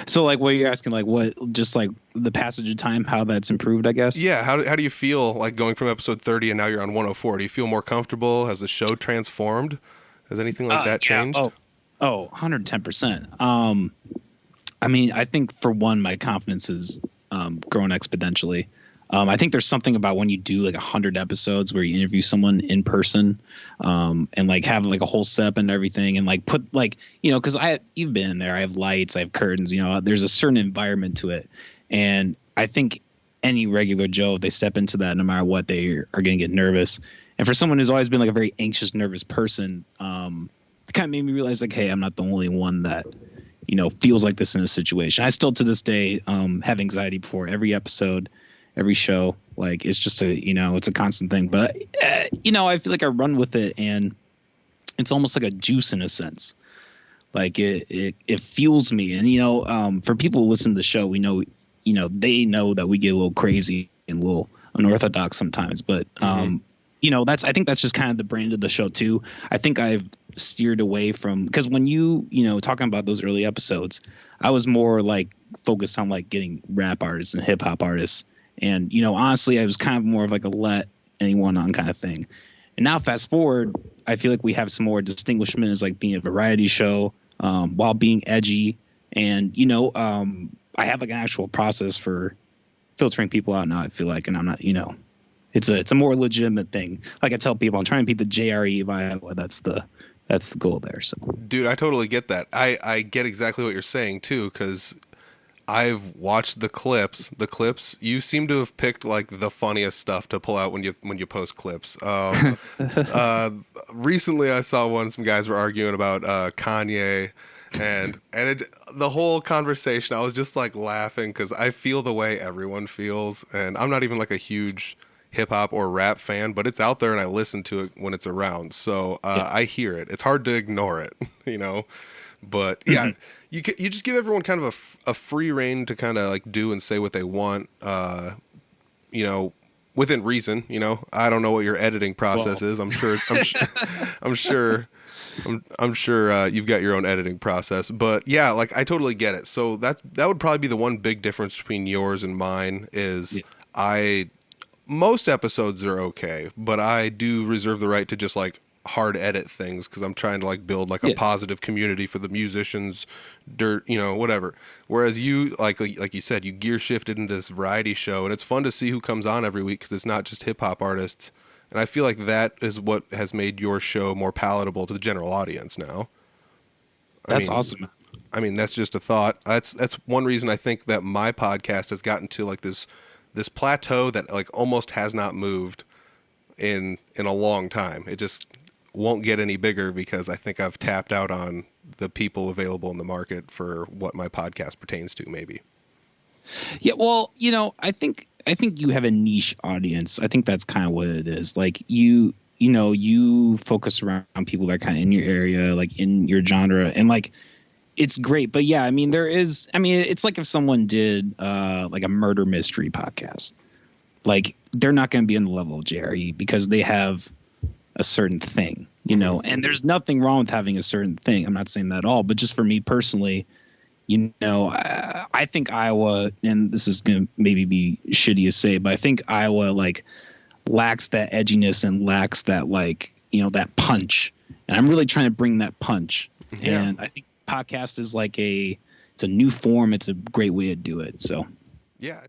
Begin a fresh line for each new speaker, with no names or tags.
So like what you're asking, like what, just like the passage of time, how that's improved, I guess.
Yeah, how do you feel like going from episode 30 and now you're on 104? Do you feel more comfortable? Has the show transformed? Has anything like that
Yeah.
changed?
Oh, 110%. I mean, I think for one, my confidence has grown exponentially. I think there's something about when you do like 100 episodes where you interview someone in person, and like have like a whole setup and everything, and like put like, because you've been in there. I have lights, I have curtains. There's a certain environment to it, and I think any regular Joe, if they step into that, no matter what, they are going to get nervous. And for someone who's always been like a very anxious, nervous person, it kind of made me realize like, hey, I'm not the only one that feels like this in a situation. I still to this day have anxiety before every episode, every show. Like it's just it's a constant thing. But I feel like I run with it, and it's almost like a juice in a sense. Like it fuels me. And for people who listen to the show, we know they know that we get a little crazy and a little unorthodox sometimes. But I think that's just kind of the brand of the show too. I think I've steered away from, because when talking about those early episodes, I was more like focused on like getting rap artists and hip hop artists. And, honestly, I was kind of more of like a let anyone on kind of thing. And now fast forward, I feel like we have some more distinguishment as like being a variety show, while being edgy. And, I have like an actual process for filtering people out now, I feel like, and I'm not, it's a more legitimate thing. Like I tell people, I'm trying to beat the JRE of Iowa. That's the goal there. So,
Dude, I totally get that. I get exactly what you're saying too, because I've watched the clips. You seem to have picked like the funniest stuff to pull out when you post clips. Recently, I saw some guys were arguing about Kanye, and the whole conversation. I was just like laughing because I feel the way everyone feels, and I'm not even like a huge hip hop or rap fan, but it's out there and I listen to it when it's around. So I hear it. It's hard to ignore it, But yeah, you just give everyone kind of a free reign to kind of like do and say what they want, within reason. I don't know what your editing process is. I'm sure. I'm sure you've got your own editing process, but yeah, like I totally get it. So that would probably be the one big difference between yours and mine is most episodes are okay, but I do reserve the right to just like hard edit things because I'm trying to like build like a positive community for the musicians, whatever. Whereas you, like you said, you gear shifted into this variety show, and it's fun to see who comes on every week because it's not just hip hop artists. And I feel like that is what has made your show more palatable to the general audience now.
That's awesome.
I mean, that's just a thought. That's one reason I think that my podcast has gotten to like this plateau that like almost has not moved in a long time. It just won't get any bigger because I think I've tapped out on the people available in the market for what my podcast pertains to, maybe.
Yeah, well, I think you have a niche audience. I think that's kind of what it is. Like you focus around people that are kind of in your area, like in your genre, and like it's great. But yeah, I mean, it's like if someone did like a murder mystery podcast, like they're not going to be on the level of Jerry because they have a certain thing, and there's nothing wrong with having a certain thing. I'm not saying that at all, but just for me personally, I think Iowa, and this is going to maybe be shitty to say, but I think Iowa like lacks that edginess and lacks that like, that punch. And I'm really trying to bring that punch. Yeah. And I think podcast is like it's a new form. It's a great way to do it. So,
yeah.